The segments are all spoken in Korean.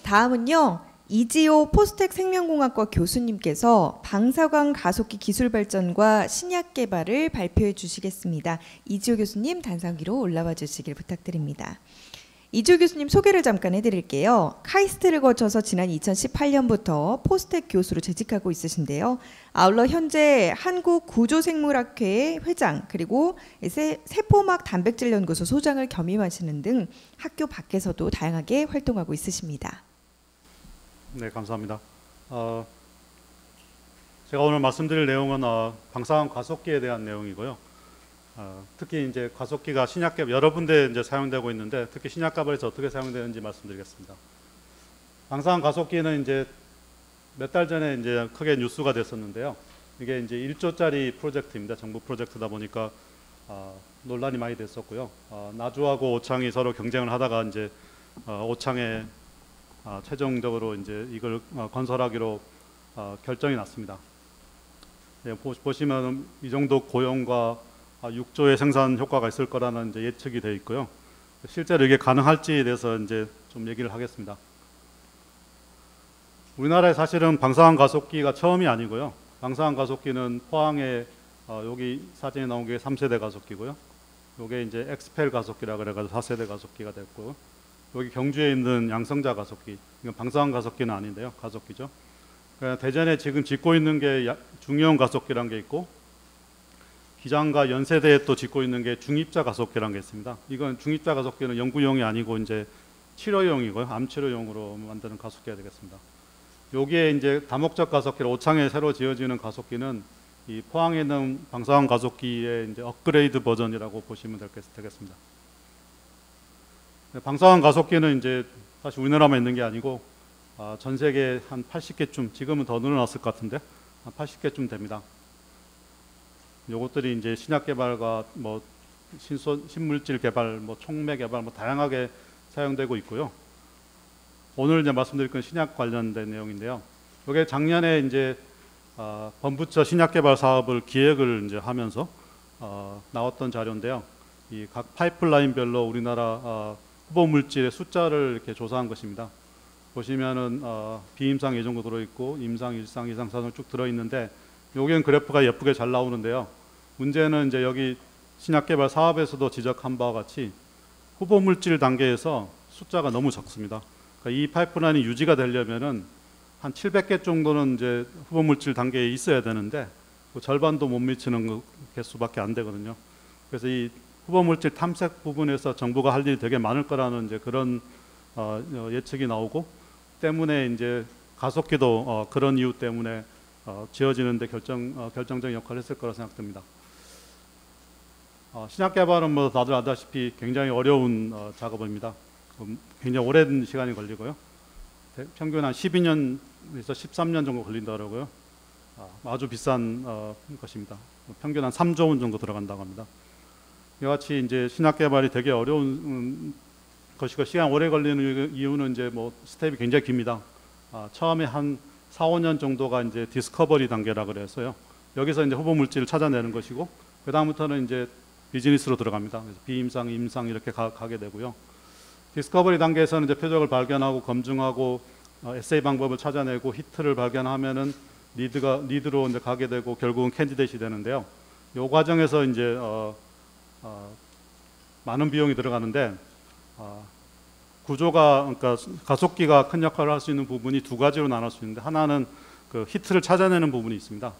다음은요. 이지호 포스텍 생명공학과 교수님께서 방사광 가속기 기술 발전과 신약 개발을 발표해 주시겠습니다. 이지호 교수님 단상위로 올라와 주시길 부탁드립니다. 이지호 교수님 소개를 잠깐 해드릴게요. 카이스트를 거쳐서 지난 2018년부터 포스텍 교수로 재직하고 있으신데요. 아울러 현재 한국구조생물학회 회장 그리고 세포막 단백질 연구소 소장을 겸임하시는 등 학교 밖에서도 다양하게 활동하고 있으십니다. 네, 감사합니다. 제가 오늘 말씀드릴 내용은 방사광 가속기에 대한 내용이고요. 특히 이제 가속기가 신약 개발 여러 군데 이제 사용되고 있는데 특히 신약 개발에서 어떻게 사용되는지 말씀드리겠습니다. 방사광 가속기는 이제 몇 달 전에 이제 크게 뉴스가 됐었는데요. 이게 이제 1조짜리 프로젝트입니다. 정부 프로젝트다 보니까 논란이 많이 됐었고요. 나주하고 오창이 서로 경쟁을 하다가 이제 오창에 최종적으로 이제 이걸 건설하기로 결정이 났습니다. 네, 보시면 이 정도 고용과 6조의 생산 효과가 있을 거라는 이제 예측이 되어 있고요. 실제로 이게 가능할지에 대해서 이제 좀 얘기를 하겠습니다. 우리나라에 사실은 방사광 가속기가 처음이 아니고요. 방사광 가속기는 포항에 여기 사진에 나온 게 3세대 가속기고요. 이게 이제 엑스펠 가속기라 그래가지고 4세대 가속기가 됐고, 여기 경주에 있는 양성자 가속기, 이건 방사광 가속기는 아닌데요, 가속기죠. 대전에 지금 짓고 있는 게 중형 가속기란 게 있고, 기장과 연세대에 또 짓고 있는 게 중입자 가속기란 게 있습니다. 이건 중입자 가속기는 연구용이 아니고 이제 치료용이고요, 암 치료용으로 만드는 가속기가 되겠습니다. 여기에 이제 다목적 가속기로 오창에 새로 지어지는 가속기는 이 포항에 있는 방사광 가속기의 이제 업그레이드 버전이라고 보시면 되겠습니다. 방사광 가속기는 이제 사실 우리나라만 있는 게 아니고 전 세계 한 80개쯤, 지금은 더 늘어났을 것 같은데 한 80개쯤 됩니다. 요것들이 이제 신약 개발과 뭐 신물질 개발, 뭐 촉매 개발, 뭐 다양하게 사용되고 있고요. 오늘 이제 말씀드릴 건 신약 관련된 내용인데요. 이게 작년에 이제 범부처 신약 개발 사업을 기획을 이제 하면서 나왔던 자료인데요. 이 각 파이프라인별로 우리나라 후보 물질의 숫자를 이렇게 조사한 것입니다. 보시면은 비임상 이 정도 들어있고 임상, 일상, 이상, 사상 쭉 들어있는데 여기는 그래프가 예쁘게 잘 나오는데요. 문제는 이제 여기 신약개발 사업에서도 지적한 바와 같이 후보 물질 단계에서 숫자가 너무 적습니다. 그러니까 이 파이프라인이 유지가 되려면은 한 700개 정도는 이제 후보 물질 단계에 있어야 되는데 그 절반도 못 미치는 개수밖에 안 되거든요. 그래서 이 후보 물질 탐색 부분에서 정부가 할 일이 되게 많을 거라는 이제 그런 예측이 나오고, 때문에 이제 가속기도 그런 이유 때문에 지어지는데 결정적인 역할을 했을 거라 생각됩니다. 신약 개발은 뭐 다들 아다시피 굉장히 어려운 작업입니다. 굉장히 오랜 시간이 걸리고요. 평균 한 12년에서 13년 정도 걸린다고요. 아주 비싼 것입니다. 평균 한 3조 원 정도 들어간다고 합니다. 이와 같이 이제 신약 개발이 되게 어려운 것이고 시간 오래 걸리는 이유는 이제 뭐 스텝이 굉장히 깁니다. 처음에 한 4, 5년 정도가 이제 디스커버리 단계라 그래서요. 여기서 이제 후보 물질을 찾아내는 것이고, 그 다음부터는 이제 비즈니스로 들어갑니다. 그래서 비임상, 임상 이렇게 가게 되고요. 디스커버리 단계에서는 이제 표적을 발견하고 검증하고 에세이 방법을 찾아내고 히트를 발견하면은 리드로 이제 가게 되고 결국은 캔디데이트이 되는데요. 이 과정에서 이제 많은 비용이 들어가는데 구조가, 그러니까 가속기가 큰 역할을 할 수 있는 부분이 두 가지로 나눌 수 있는데, 하나는 그 히트를 찾아내는 부분이 있습니다.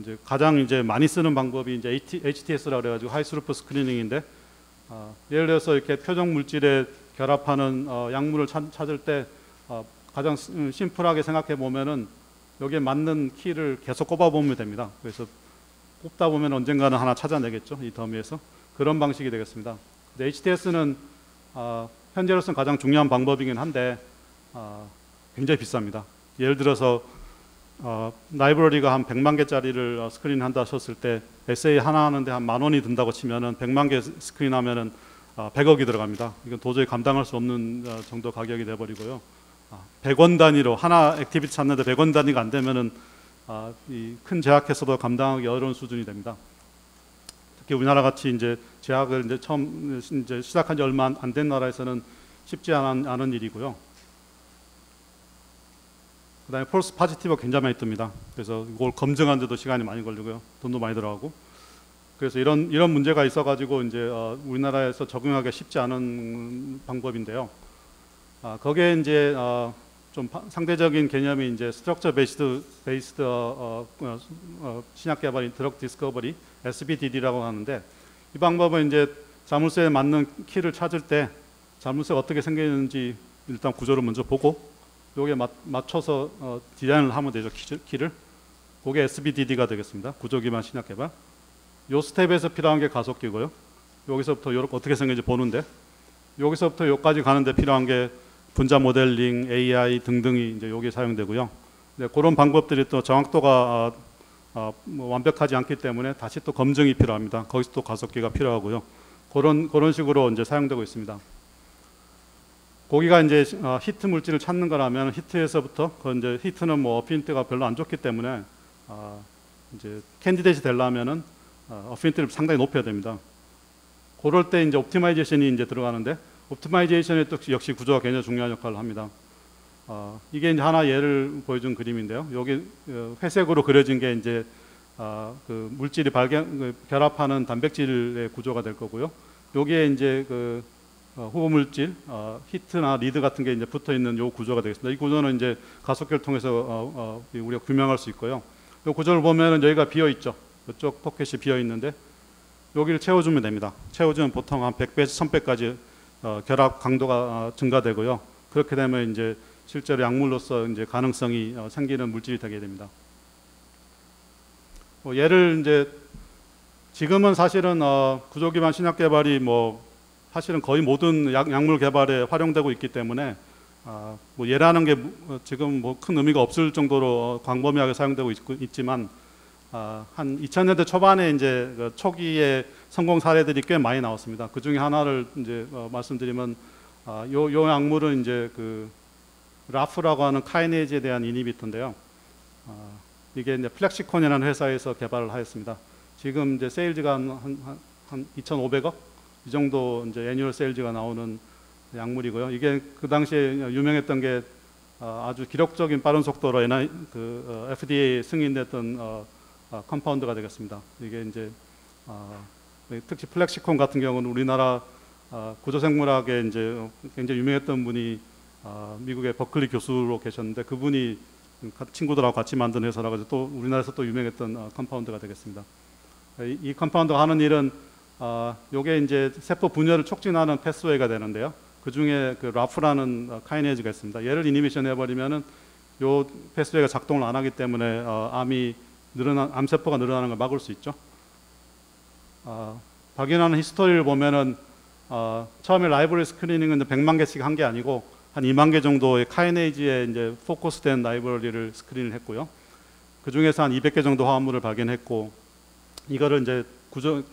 이제 가장 이제 많이 쓰는 방법이 이제 HTS라고 그래가지고 하이스루프 스크리닝인데, 예를 들어서 이렇게 표적 물질에 결합하는 약물을 찾을 때 가장 심플하게 생각해 보면은 여기에 맞는 키를 계속 꼽아 보면 됩니다. 그래서 꼽다 보면 언젠가는 하나 찾아내겠죠, 이 더미에서. 그런 방식이 되겠습니다. 근데 HTS는 현재로서는 가장 중요한 방법이긴 한데 굉장히 비쌉니다. 예를 들어서 라이브러리가 한 100만 개짜리를 스크린한다 하셨을 때 에세이 하나 하는데 한 10,000원이 든다고 치면은 100만 개 스크린하면은 100억이 들어갑니다. 이건 도저히 감당할 수 없는 정도 가격이 돼버리고요. 100원 단위로 하나 액티비티 찾는데 100원 단위가 안 되면은 이 큰 제약회사도 감당하기 어려운 수준이 됩니다. 특히 우리나라 같이 이제 제약을 이제 처음 이제 시작한 지 얼마 안 된 나라에서는 쉽지 않은 일이고요. 그다음에 폴스 파지티브가 굉장히 많이 뜹니다. 그래서 이걸 검증하는데도 시간이 많이 걸리고요, 돈도 많이 들어가고. 그래서 이런 문제가 있어가지고 이제 우리나라에서 적용하기 쉽지 않은 방법인데요. 거기에 이제 좀 상대적인 개념이 이제 스트럭처 베이스드 신약 개발인 드럭 디스커버리 SBDD라고 하는데, 이 방법은 이제 자물쇠에 맞는 키를 찾을 때 자물쇠가 어떻게 생기는지 일단 구조를 먼저 보고 여기에 맞춰서 디자인을 하면 되죠, 키를. 그게 SBDD가 되겠습니다. 구조 기반 신약 개발. 요 스텝에서 필요한 게 가속기고요. 여기서부터 이렇게 어떻게 생긴지 보는데, 여기서부터 여기까지 가는데 필요한 게 분자 모델링, AI 등등이 이제 여기에 사용되고요. 네, 그런 방법들이 또 정확도가 뭐 완벽하지 않기 때문에 다시 또 검증이 필요합니다. 거기서 또 가속기가 필요하고요. 그런 식으로 이제 사용되고 있습니다. 거기가 이제 히트 물질을 찾는 거라면 히트에서부터, 그 이제 히트는 뭐 어피니티가 별로 안 좋기 때문에 이제 캔디데이트 되려면은 어피니티를 상당히 높여야 됩니다. 그럴 때 이제 옵티마이제이션이 이제 들어가는데, 옵티마이제이션이 또 역시 구조가 굉장히 중요한 역할을 합니다. 이게 이제 하나 예를 보여준 그림인데요. 여기 회색으로 그려진 게 이제 그 물질이 결합하는 단백질의 구조가 될 거고요. 여기에 이제 그 후보 물질, 히트나 리드 같은 게 이제 붙어 있는 요 구조가 되겠습니다. 이 구조는 이제 가속기를 통해서 우리가 규명할 수 있고요. 이 구조를 보면은 여기가 비어 있죠. 이쪽 포켓이 비어 있는데 여기를 채워주면 됩니다. 채워주면 보통 한 100배에서 1000배까지 결합 강도가 증가되고요. 그렇게 되면 이제 실제로 약물로서 이제 가능성이 생기는 물질이 되게 됩니다. 얘를 이제 지금은 사실은 구조 기반 신약 개발이 뭐 사실은 거의 모든 약물 개발에 활용되고 있기 때문에 뭐 얘라는 게 지금 뭐 큰 의미가 없을 정도로 광범위하게 사용되고 있지만, 한 2000년대 초반에 이제 그 초기에 성공 사례들이 꽤 많이 나왔습니다. 그 중에 하나를 이제 말씀드리면, 요 약물은 이제 그 라프라고 하는 카이네이즈에 대한 이니비터인데요. 이게 이제 플렉시콘이라는 회사에서 개발을 하였습니다. 지금 이제 세일즈가 한 2,500억 이 정도 이제 애뉴얼 세일즈가 나오는 약물이고요. 이게 그 당시에 유명했던 게 아주 기록적인 빠른 속도로 FDA 승인됐던 컴파운드가 되겠습니다. 이게 이제 특히 플렉시콘 같은 경우는 우리나라 구조생물학에 이제 굉장히 유명했던 분이 미국의 버클리 교수로 계셨는데, 그분이 친구들하고 같이 만든 회사라고 해서 또 우리나라에서 또 유명했던 컴파운드가 되겠습니다. 이 컴파운드가 하는 일은 요게 이제 세포 분열을 촉진하는 패스웨이가 되는데요. 그 중에 그 라프라는 카이네이즈가 있습니다. 얘를 이니비션 해버리면은 요 패스웨이가 작동을 안 하기 때문에 암세포가 늘어나는 걸 막을 수 있죠. 발견하는 히스토리를 보면은 처음에 라이브러리 스크리닝은 100만 개씩 한 게 아니고 한 2만 개 정도의 카이네이즈에 이제 포커스된 라이브러리를 스크린을 했고요. 그 중에서 한 200개 정도 화합물을 발견했고, 이거를 이제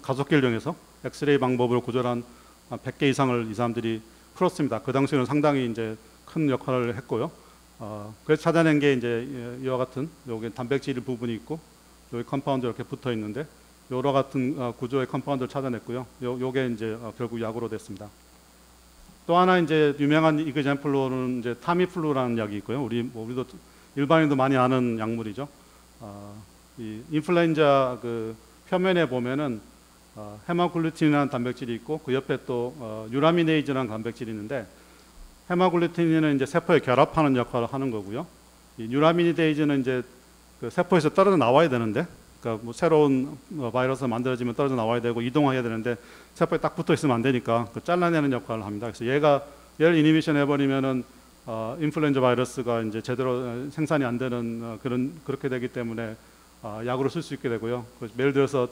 가속기를 이용해서 엑스레이 방법으로 구조한 100개 이상을 이 사람들이 풀었습니다. 그 당시에는 상당히 이제 큰 역할을 했고요. 그래서 찾아낸 게 이제 이와 같은 여기 단백질 부분이 있고 여기 컴파운드 이렇게 붙어 있는데, 여러 같은 구조의 컴파운드를 찾아냈고요. 요게 이제 결국 약으로 됐습니다. 또 하나 이제 유명한 이그젠플로는 이제 타미플루라는 약이 있고요. 우리도 일반인도 많이 아는 약물이죠. 이 인플루엔자 그 표면에 보면은 헤마글루틴이라는 단백질이 있고 그 옆에 또 유라미네이즈라는 단백질이 있는데, 헤마글루틴은 이제 세포에 결합하는 역할을 하는 거고요. 이 유라미네이즈는 이제 그 세포에서 떨어져 나와야 되는데, 그러니까 뭐 새로운 바이러스가 만들어지면 떨어져 나와야 되고 이동해야 되는데 세포에 딱 붙어 있으면 안 되니까 그 잘라내는 역할을 합니다. 그래서 얘를 이니비션 해버리면은 인플루엔자 바이러스가 이제 제대로 생산이 안 되는 그렇게 되기 때문에 약으로 쓸 수 있게 되고요. 예를 들어서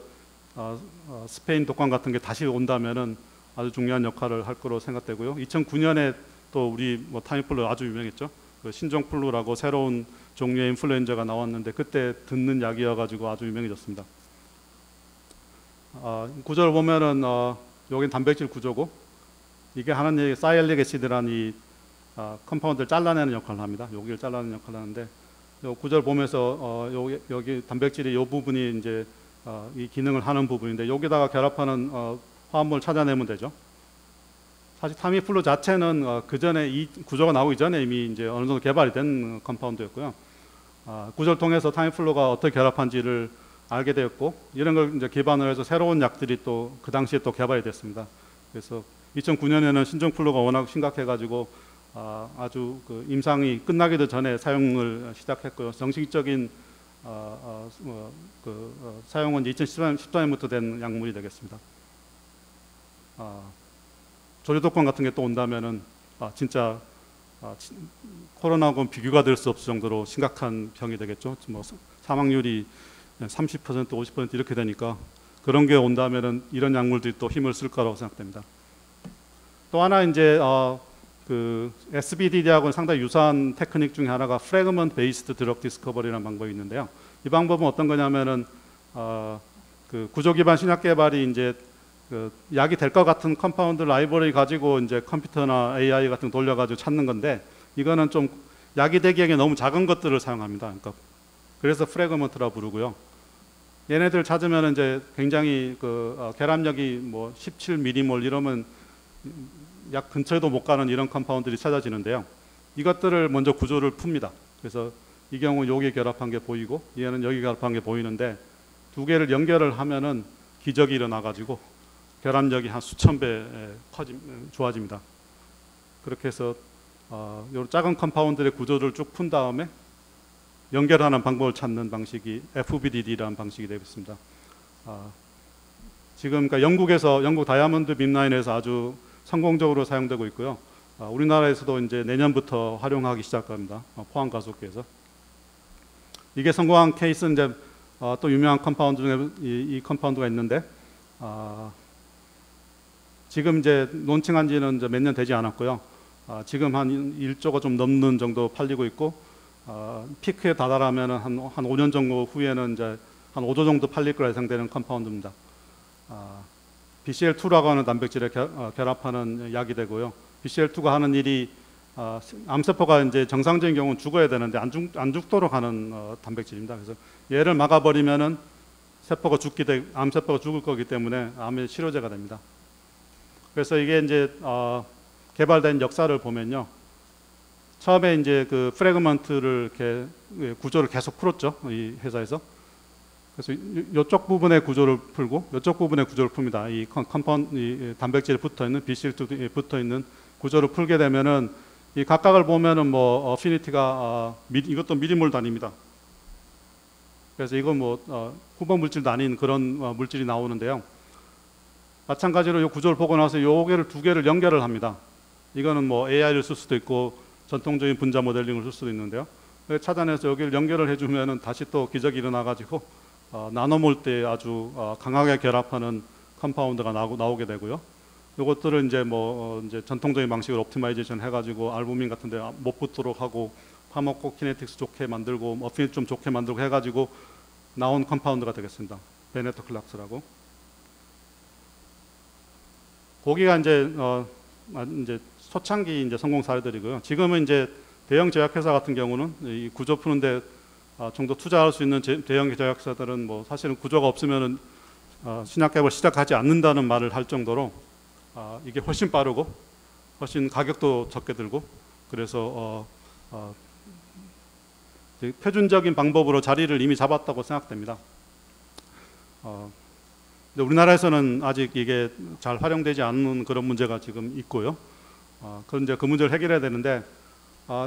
스페인 독감 같은 게 다시 온다면은 아주 중요한 역할을 할 거로 생각되고요. 2009년에 또 우리 뭐 타미플루 아주 유명했죠. 그 신종플루라고 새로운 종류의 인플루엔자가 나왔는데 그때 듣는 약이어가지고 아주 유명해졌습니다. 구조를 보면은 여긴 단백질 구조고, 이게 하는 얘기 사이알릭 애시드라는 이 컴파운드를 잘라내는 역할을 합니다. 여기를 잘라내는 역할을 하는데, 요 구절 보면서 여기 단백질이 요 부분이 이제 이 기능을 하는 부분인데 여기다가 결합하는 화합물을 찾아내면 되죠. 사실 타미플루 자체는 그 전에 이 구조가 나오기 전에 이미 이제 어느 정도 개발이 된 컴파운드였고요. 구조를 통해서 타미플루가 어떻게 결합한지를 알게 되었고 이런 걸 이제 기반으로 해서 새로운 약들이 또 그 당시에 또 개발이 됐습니다. 그래서 2009년에는 신종플루가 워낙 심각해가지고 아주 그 임상이 끝나기도 전에 사용을 시작했고요. 정식적인 사용은 2014년부터 된 약물이 되겠습니다. 조류독감 같은 게 또 온다면은 진짜 코로나하고는 비교가 될 수 없을 정도로 심각한 병이 되겠죠. 뭐 사망률이 30% 50% 이렇게 되니까 그런 게 온다면은 이런 약물들이 또 힘을 쓸 거라고 생각됩니다. 또 하나 이제 그 SBDD하고는 상당히 유사한 테크닉 중에 하나가 프래그먼트 베이스드 드럭 디스커버리라는 방법이 있는데요. 이 방법은 어떤 거냐면은 그 구조 기반 신약 개발이 이제 그 약이 될 것 같은 컴파운드 라이브러리 가지고 이제 컴퓨터나 AI 같은 거 돌려가지고 찾는 건데 이거는 좀 약이 되기에 너무 작은 것들을 사용합니다. 그러니까 그래서 프래그먼트라 부르고요. 얘네들 찾으면 이제 굉장히 그 결합력이 뭐 17mm몰 이러면 약 근처에도 못 가는 이런 컴파운드들이 찾아지는데요. 이것들을 먼저 구조를 풉니다. 그래서 이 경우 여기 결합한 게 보이고 얘는 여기 결합한 게 보이는데 두 개를 연결을 하면은 기적이 일어나가지고 결합력이 한 수천 배 좋아집니다. 그렇게 해서 요 작은 컴파운드의 구조를 쭉 푼 다음에 연결하는 방법을 찾는 방식이 FBDD라는 방식이 되겠습니다. 지금 그러니까 영국 다이아몬드 빔라인에서 아주 성공적으로 사용되고 있고요. 우리나라에서도 이제 내년부터 활용하기 시작합니다. 포항 가속기에서. 이게 성공한 케이스는 이제 또 유명한 컴파운드 중에 이 컴파운드가 있는데 지금 이제 론칭한 지는 몇 년 되지 않았고요. 지금 한 1조가 좀 넘는 정도 팔리고 있고 피크에 다다르면 한 5년 정도 후에는 이제 한 5조 정도 팔릴 거라 예상되는 컴파운드입니다. BCL2라고 하는 단백질에 결합하는 약이 되고요. BCL2가 하는 일이 암세포가 이제 정상적인 경우는 죽어야 되는데 안 죽도록 하는 단백질입니다. 그래서 얘를 막아버리면은 암세포가 죽을 거기 때문에 암의 치료제가 됩니다. 그래서 이게 이제 개발된 역사를 보면요. 처음에 이제 그 프래그먼트를 이렇게 구조를 계속 풀었죠. 이 회사에서. 그래서 이쪽 부분의 구조를 풀고 이쪽 부분의 구조를 풉니다. 이 단백질에 붙어 있는 BCL2에 붙어 있는 구조를 풀게 되면은 이 각각을 보면은 뭐 어피니티가 이것도 미리몰 단위입니다. 그래서 이건 뭐 후보 물질도 아닌 그런 물질이 나오는데요. 마찬가지로 이 구조를 보고 나서 요게를 두 개를 연결을 합니다. 이거는 뭐 AI를 쓸 수도 있고 전통적인 분자 모델링을 쓸 수도 있는데요. 찾아내서 여기를 연결을 해주면은 다시 또 기적이 일어나가지고 나노몰 때 아주 강하게 결합하는 컴파운드가 나오게 되고요. 이것들을 이제 뭐 이제 전통적인 방식으로 옵티마이제이션 해가지고 알부민 같은데 못 붙도록 하고 파마코키네틱스 좋게 만들고 어피니티 좀 좋게 만들고 해가지고 나온 컴파운드가 되겠습니다. 베네토클락스라고. 거기가 이제 초창기 이제 성공 사례들이고요. 지금은 이제 대형 제약회사 같은 경우는 이 구조 푸는데 정도 투자할 수 있는 대형 제약회사들은 뭐 사실은 구조가 없으면은 신약 개발 시작하지 않는다는 말을 할 정도로 이게 훨씬 빠르고 훨씬 가격도 적게 들고 그래서 표준적인 방법으로 자리를 이미 잡았다고 생각됩니다. 근데 우리나라에서는 아직 이게 잘 활용되지 않는 그런 문제가 지금 있고요. 그런 이제 그 문제를 해결해야 되는데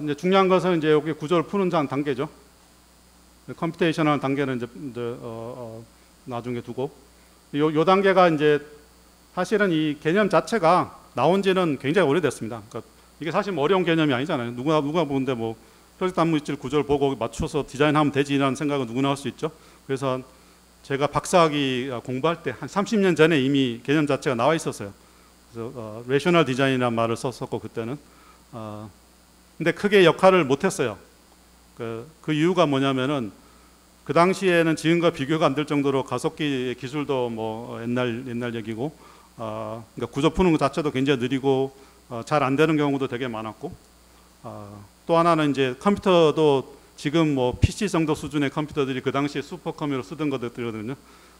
이제 중요한 것은 이제 여기 구조를 푸는 단계죠. 컴퓨테이션하는 단계는 이제 나중에 두고 요 단계가 이제 사실은 이 개념 자체가 나온 지는 굉장히 오래됐습니다. 그러니까 이게 사실 뭐 어려운 개념이 아니잖아요. 누가 보는데 뭐 표적 단물질 구조를 보고 맞춰서 디자인하면 되지라는 생각은 누구나 할 수 있죠. 그래서 제가 박사학위 공부할 때 한 30년 전에 이미 개념 자체가 나와 있었어요. 그래서 레셔널 디자인이라는 말을 썼었고 그때는 근데 크게 역할을 못했어요. 그 이유가 뭐냐면은 그 당시에는 지금과 비교가 안 될 정도로 가속기 기술도 뭐 옛날 얘기고 그러니까 구조 푸는 것 자체도 굉장히 느리고 잘 안 되는 경우도 되게 많았고 또 하나는 이제 컴퓨터도 지금 뭐 PC 정도 수준의 컴퓨터들이 그 당시에 슈퍼컴퓨터로 쓰던 것들이거든요.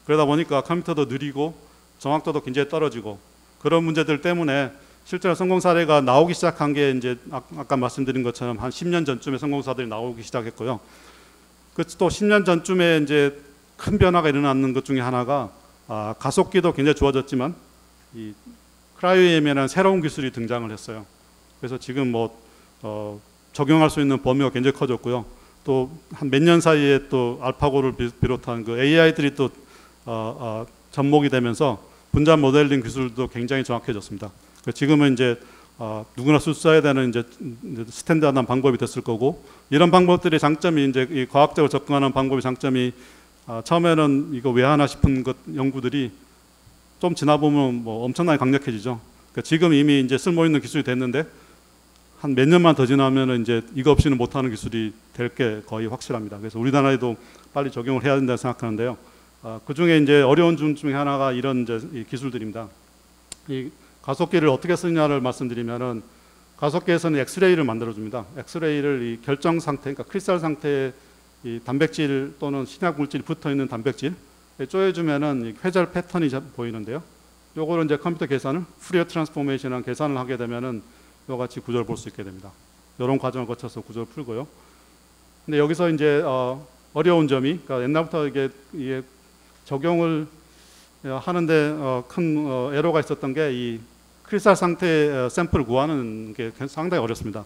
그러다 보니까 컴퓨터도 느리고 정확도도 굉장히 떨어지고 그런 문제들 때문에 실제로 성공 사례가 나오기 시작한 게 이제 아까 말씀드린 것처럼 한 10년 전쯤에 성공 사례들이 나오기 시작했고요. 그 또 10년 전쯤에 이제 큰 변화가 일어나는 것 중에 하나가 가속기도 굉장히 좋아졌지만 이 크라이오엠이라는 새로운 기술이 등장을 했어요. 그래서 지금 뭐 적용할 수 있는 범위가 굉장히 커졌고요. 또 한 몇 년 사이에 또 알파고를 비롯한 그 AI들이 또 접목이 되면서 분자 모델링 기술도 굉장히 정확해졌습니다. 지금은 이제 누구나 쓸 수 있어야 되는 이제 스탠다드한 방법이 됐을 거고 이런 방법들의 장점이 이제 이 과학적으로 접근하는 방법의 장점이 처음에는 이거 왜 하나 싶은 것 연구들이 좀 지나 보면 뭐 엄청나게 강력해지죠. 그러니까 지금 이미 이제 쓸모 있는 기술이 됐는데 한 몇 년만 더 지나면은 이제 이거 없이는 못하는 기술이 될 게 거의 확실합니다. 그래서 우리나라에도 빨리 적용을 해야 된다고 생각하는데요. 그 중에 이제 어려운 점 중에 하나가 이런 이제 이 기술들입니다. 이 가속기를 어떻게 쓰냐를 말씀드리면은 가속기에서는 엑스레이를 만들어줍니다. 엑스레이를 이 결정 상태, 그러니까 크리스탈 상태에 이 단백질 또는 신약 물질이 붙어 있는 단백질 쪼여주면은 회절 패턴이 보이는데요. 요거를 이제 컴퓨터 계산을 푸리어 트랜스포메이션이라는 계산을 하게 되면은 이와 같이 구조를 볼 수 있게 됩니다. 이런 과정을 거쳐서 구조를 풀고요. 근데 여기서 이제 어려운 점이, 그러니까 옛날부터 이게 적용을 하는데 큰 에러가 있었던 게 이 크리스탈 상태의 샘플을 구하는 게 상당히 어렵습니다.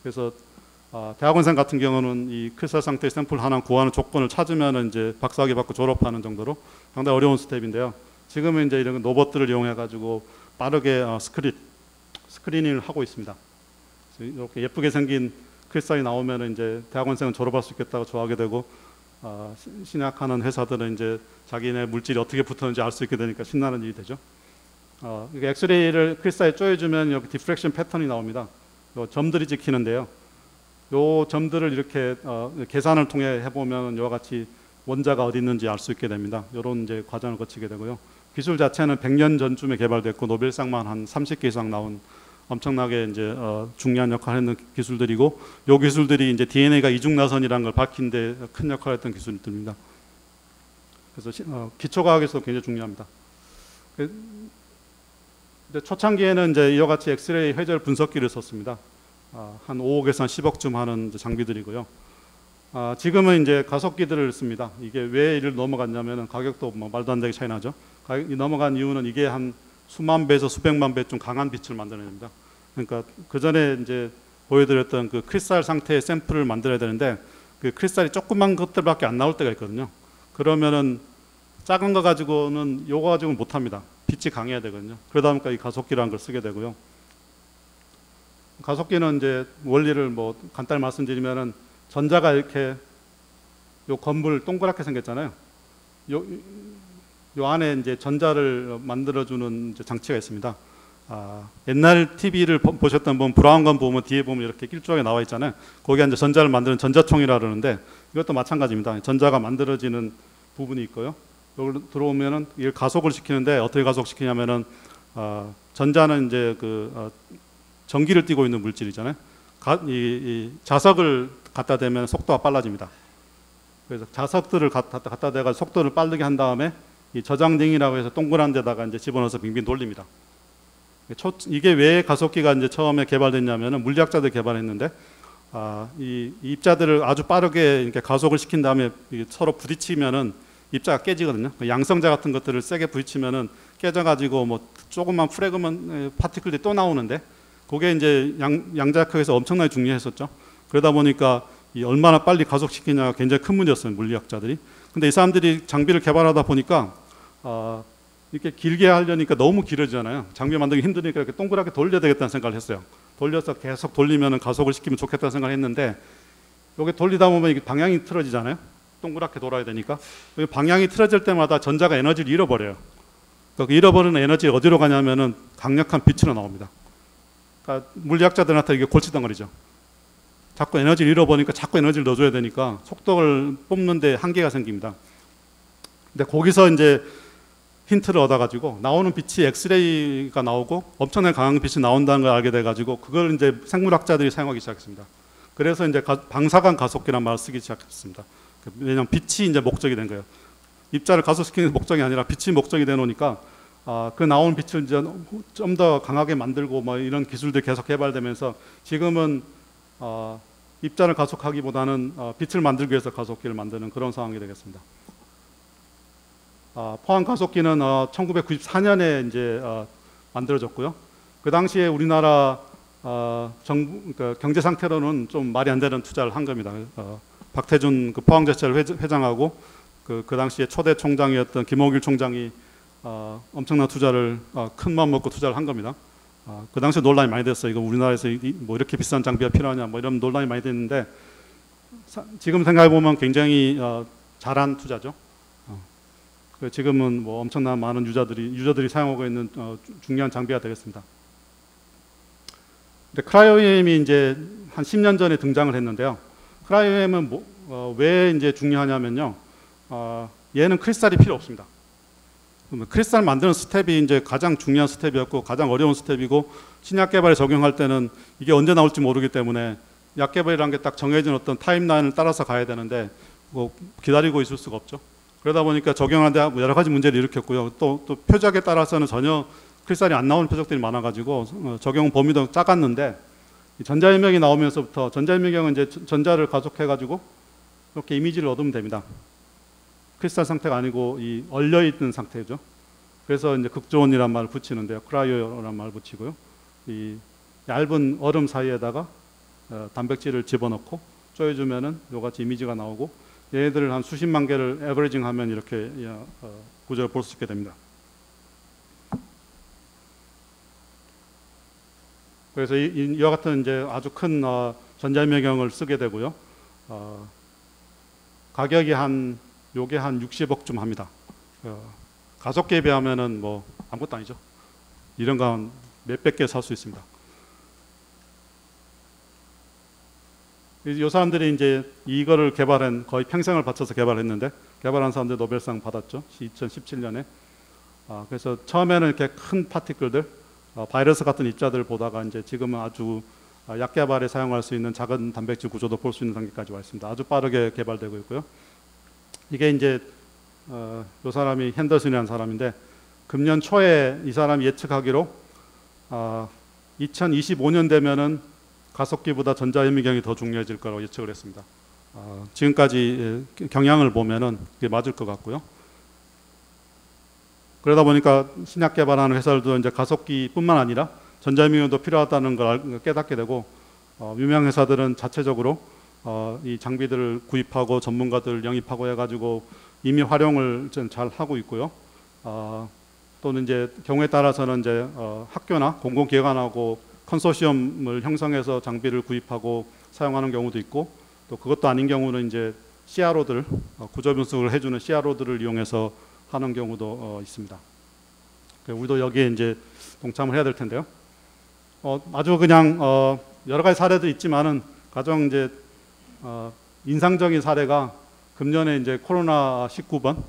그래서 대학원생 같은 경우는 이 크리스탈 상태의 샘플 하나 구하는 조건을 찾으면 이제 박사학위 받고 졸업하는 정도로 상당히 어려운 스텝인데요. 지금은 이제 이런 로봇들을 이용해 가지고 빠르게 스크리닝을 하고 있습니다. 이렇게 예쁘게 생긴 크리스탈이 나오면 이제 대학원생은 졸업할 수 있겠다고 좋아하게 되고 신약하는 회사들은 이제 자기네 물질이 어떻게 붙었는지 알 수 있게 되니까 신나는 일이 되죠. 엑스레이를 크리스탈에 쪼여주면 여기 디프렉션 패턴이 나옵니다. 요 점들이 찍히는데요. 요 점들을 이렇게 계산을 통해 해보면 이와 같이 원자가 어디 있는지 알 수 있게 됩니다. 이런 이제 과정을 거치게 되고요. 기술 자체는 100년 전쯤에 개발됐고 노벨상만 한 30개 이상 나온 엄청나게 이제 중요한 역할을 했는 기술들이고, 요 기술들이 이제 DNA가 이중나선이라는 걸 밝힌데 큰 역할을 했던 기술들입니다. 그래서 기초과학에서 굉장히 중요합니다. 근데 초창기에는 이제 이와 같이 엑스레이 회절 분석기를 썼습니다. 한 5억에서 한 10억쯤 하는 장비들이고요. 지금은 이제 가속기들을 씁니다. 이게 왜 이를 넘어갔냐면은 가격도 뭐 말도 안 되게 차이 나죠. 가격이 넘어간 이유는 이게 한 수만 배에서 수백만 배 좀 강한 빛을 만들어냅니다. 그러니까 그 전에 이제 보여드렸던 그 크리스탈 상태의 샘플을 만들어야 되는데 그 크리스탈이 조그만 것들밖에 안 나올 때가 있거든요. 그러면은 작은 거 가지고는 요거 가지고는 못합니다. 빛이 강해야 되거든요. 그러다 보니까 이 가속기라는 걸 쓰게 되고요. 가속기는 이제 원리를 뭐 간단히 말씀드리면은 전자가 이렇게 요 건물 동그랗게 생겼잖아요. 요 안에 이제 전자를 만들어주는 이제 장치가 있습니다. 옛날 TV를 보셨던 분 브라운관 보면 뒤에 보면 이렇게 길쭉하게 나와 있잖아요. 거기에 이제 전자를 만드는 전자총이라 그러는데 이것도 마찬가지입니다. 전자가 만들어지는 부분이 있고요. 여기 들어오면은 이걸 가속을 시키는데 어떻게 가속시키냐면은 전자는 이제 전기를 띠고 있는 물질이잖아요. 이 자석을 갖다 대면 속도가 빨라집니다. 그래서 자석들을 갖다 대가 속도를 빠르게 한 다음에 이 저장등이라고 해서 동그란 데다가 이제 집어넣어서 빙빙 돌립니다. 이게 왜 가속기가 이제 처음에 개발됐냐면은 물리학자들이 개발했는데 이 입자들을 아주 빠르게 이렇게 가속을 시킨 다음에 서로 부딪히면은 입자가 깨지거든요. 양성자 같은 것들을 세게 부딪히면은 깨져가지고 뭐 조금만 프래그먼트 파티클들이 또 나오는데 그게 이제 양자역학에서 엄청나게 중요했었죠. 그러다 보니까 이 얼마나 빨리 가속시키냐가 굉장히 큰 문제였어요, 물리학자들이. 근데 이 사람들이 장비를 개발하다 보니까 이렇게 길게 하려니까 너무 길어지잖아요. 장비 만들기 힘드니까 이렇게 동그랗게 돌려야 되겠다는 생각을 했어요. 돌려서 계속 돌리면 가속을 시키면 좋겠다는 생각을 했는데 이게 돌리다 보면 이게 방향이 틀어지잖아요. 동그랗게 돌아야 되니까. 방향이 틀어질 때마다 전자가 에너지를 잃어버려요. 그러니까 잃어버리는 에너지가 어디로 가냐면은 강력한 빛으로 나옵니다. 그러니까 물리학자들한테 이게 골치덩어리죠. 자꾸 에너지를 잃어버리니까 자꾸 에너지를 넣어줘야 되니까 속도를 뽑는데 한계가 생깁니다. 근데 거기서 이제 힌트를 얻어가지고 나오는 빛이 엑스레이가 나오고 엄청나게 강한 빛이 나온다는 걸 알게 돼가지고 그걸 이제 생물학자들이 사용하기 시작했습니다. 그래서 이제 방사관 가속기란 말을 쓰기 시작했습니다. 왜냐하면 빛이 이제 목적이 된 거예요. 입자를 가속시키는 목적이 아니라 빛이 목적이 돼 놓으니까 그 나온 빛을 이제 좀 더 강하게 만들고 뭐 이런 기술들이 계속 개발되면서 지금은 입자를 가속하기보다는 빛을 만들기 위해서 가속기를 만드는 그런 상황이 되겠습니다. 포항 가속기는 1994년에 이제 만들어졌고요. 그 당시에 우리나라 정부 그러니까 경제 상태로는 좀 말이 안 되는 투자를 한 겁니다. 박태준 그 포항제철 회장하고 그 당시에 초대 총장이었던 김옥일 총장이 엄청난 투자를 큰 마음 먹고 투자를 한 겁니다. 그 당시에 논란이 많이 됐어요. 이거 우리나라에서 뭐 이렇게 비싼 장비가 필요하냐 뭐 이런 논란이 많이 됐는데 지금 생각해 보면 굉장히 잘한 투자죠. 지금은 뭐 엄청난 많은 유저들이 사용하고 있는 중요한 장비가 되겠습니다. 근데 크라이오엠이 이제 한 10년 전에 등장을 했는데요. 크라이오엠은 왜 이제 중요하냐면요. 얘는 크리스탈이 필요 없습니다. 크리스탈 만드는 스텝이 이제 가장 중요한 스텝이었고 가장 어려운 스텝이고 신약 개발에 적용할 때는 이게 언제 나올지 모르기 때문에 약 개발이라는 게 딱 정해진 어떤 타임라인을 따라서 가야 되는데 뭐 기다리고 있을 수가 없죠. 그러다 보니까 적용하는데 여러 가지 문제를 일으켰고요. 또 표적에 따라서는 전혀 크리스탈이 안 나오는 표적들이 많아가지고 적용 범위도 작았는데 전자현명이 나오면서부터 전자현명은 이제 전자를 가속해가지고 이렇게 이미지를 얻으면 됩니다. 크리스탈 상태가 아니고 이 얼려 있는 상태죠. 그래서 이제 극조온이란 말을 붙이는데요. 크라이오란 말을 붙이고요. 이 얇은 얼음 사이에다가 단백질을 집어넣고 쪼여주면은 요같이 이미지가 나오고 얘네들을 한 수십만 개를 에버리징하면 이렇게 구조를 볼 수 있게 됩니다. 그래서 이와 같은 이제 아주 큰 전자현미경을 쓰게 되고요. 가격이 요게 한 60억쯤 합니다. 가속기에 비하면은 뭐 아무것도 아니죠. 이런 거 한 몇백 개 살 수 있습니다. 이 사람들이 이제 이거를 거의 평생을 바쳐서 개발했는데 개발한 사람들 노벨상 받았죠. 2017년에. 그래서 처음에는 이렇게 큰 파티클들, 바이러스 같은 입자들 보다가 이제 지금은 아주 약 개발에 사용할 수 있는 작은 단백질 구조도 볼 수 있는 단계까지 와 있습니다. 아주 빠르게 개발되고 있고요. 이게 이제 이 사람이 핸더슨이라는 사람인데 금년 초에 이 사람이 예측하기로 2025년 되면은 가속기보다 전자현미경이 더 중요해질 거라고 예측을 했습니다. 지금까지 경향을 보면은 그게 맞을 것 같고요. 그러다 보니까 신약 개발하는 회사들도 이제 가속기뿐만 아니라 전자현미경도 필요하다는 걸 깨닫게 되고 유명 회사들은 자체적으로 이 장비들을 구입하고 전문가들 영입하고 해가지고 이미 활용을 잘 하고 있고요. 또는 이제 경우에 따라서는 이제 학교나 공공기관하고 컨소시엄을 형성해서 장비를 구입하고 사용하는 경우도 있고 또 그것도 아닌 경우는 이제 CRO들 구조 분석을 해주는 CRO들을 이용해서 하는 경우도 있습니다. 우리도 여기에 이제 동참을 해야 될 텐데요. 아주 그냥 여러 가지 사례도 있지만은 가장 이제 인상적인 사례가 금년에 이제 코로나 19번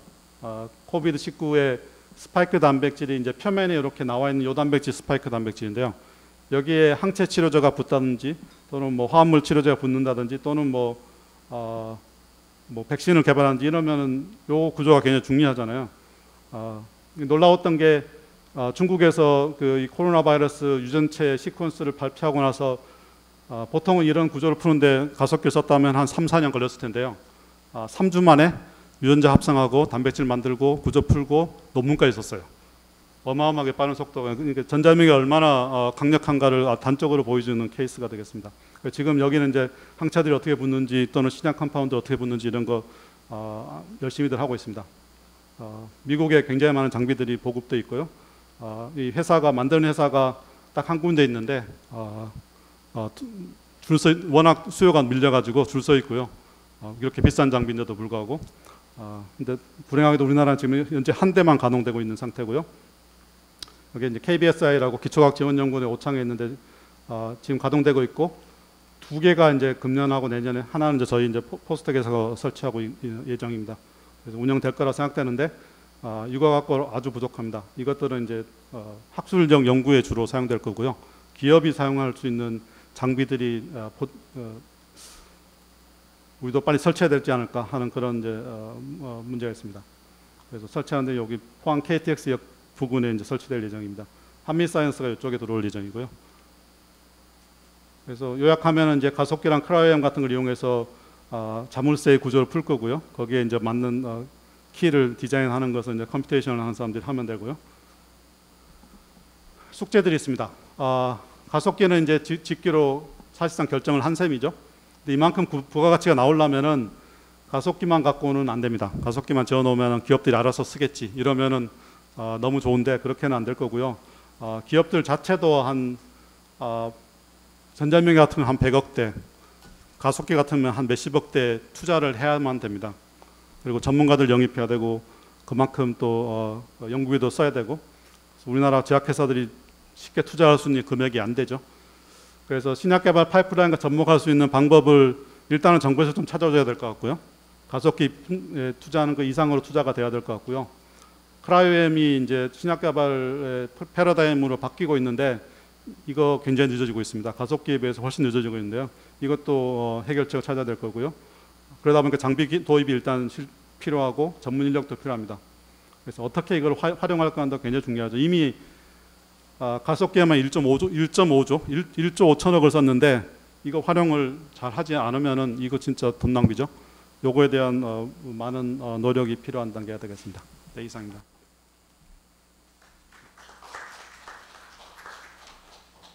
코비드 19의 스파이크 단백질이 이제 표면에 이렇게 나와 있는 요 단백질 스파이크 단백질인데요. 여기에 항체 치료제가 붙다든지 또는 뭐 화합물 치료제가 붙는다든지 또는 뭐 백신을 개발하는지 이러면은 요 구조가 굉장히 중요하잖아요. 놀라웠던 게 중국에서 그 코로나 바이러스 유전체 시퀀스를 발표하고 나서 보통은 이런 구조를 푸는데 가속기를 썼다면 한 3, 4년 걸렸을 텐데요. 3주 만에 유전자 합성하고 단백질 만들고 구조 풀고 논문까지 썼어요. 어마어마하게 빠른 속도가. 그러니까 전자현미경이 얼마나 강력한가를 단적으로 보여주는 케이스가 되겠습니다. 지금 여기는 이제 항체들이 어떻게 붙는지 또는 신약 컴파운드 어떻게 붙는지 이런 거 열심히들 하고 있습니다. 미국에 굉장히 많은 장비들이 보급돼 있고요. 이 회사가 만드는 회사가 딱 한 군데 있는데 워낙 수요가 밀려가지고 줄 서 있고요. 이렇게 비싼 장비인데도 불구하고 근데 불행하게도 우리나라는 지금 현재 한 대만 가동되고 있는 상태고요. 여기 이제 KBSI라고 기초과학지원연구원에 오창에 있는데 지금 가동되고 있고 2개가 이제 금년하고 내년에 하나는 이제 저희 이제 포스텍에서 설치하고 예정입니다. 그래서 운영될 거라 생각되는데 이거 갖고 아주 부족합니다. 이것들은 이제 학술적 연구에 주로 사용될 거고요. 기업이 사용할 수 있는 장비들이 우리도 빨리 설치해야 되지 않을까 하는 그런 이제 문제가 있습니다. 그래서 설치하는데 여기 포항 KTX역 부근에 이제 설치될 예정입니다. 한미사이언스가 이쪽에 들어올 예정이고요. 그래서 요약하면 이제 가속기랑 크라이오엠 같은 걸 이용해서 자물쇠의 구조를 풀 거고요. 거기에 이제 맞는 키를 디자인하는 것은 이제 컴퓨테이션을 하는 사람들이 하면 되고요. 숙제들이 있습니다. 가속기는 이제 짓기로 사실상 결정을 한 셈이죠. 근데 이만큼 부가가치가 나오려면은 가속기만 갖고는 안 됩니다. 가속기만 지어놓으면 기업들이 알아서 쓰겠지. 이러면은 너무 좋은데 그렇게는 안 될 거고요. 기업들 자체도 한 전자명기 같은 건 한 100억대, 가속기 같으면 한 몇십억대 투자를 해야만 됩니다. 그리고 전문가들 영입해야 되고 그만큼 또 연구비도 써야 되고 우리나라 제약회사들이 쉽게 투자할 수 있는 금액이 안 되죠. 그래서 신약개발 파이프라인과 접목할 수 있는 방법을 일단은 정부에서 좀 찾아줘야 될 것 같고요. 가속기 투자하는 그 이상으로 투자가 돼야 될 것 같고요. 크라이오엠이 이제 신약개발의 패러다임으로 바뀌고 있는데 이거 굉장히 늦어지고 있습니다. 가속기에 비해서 훨씬 늦어지고 있는데요. 이것도 해결책을 찾아야 될 거고요. 그러다 보니까 장비 도입이 일단 필요하고 전문 인력도 필요합니다. 그래서 어떻게 이걸 활용할까 하는 게 굉장히 중요하죠. 이미 가속기에만 1.5조 5천억을 썼는데 이거 활용을 잘 하지 않으면은 이거 진짜 돈 낭비죠. 요거에 대한 많은 노력이 필요한 단계가 되겠습니다. 네, 이상입니다.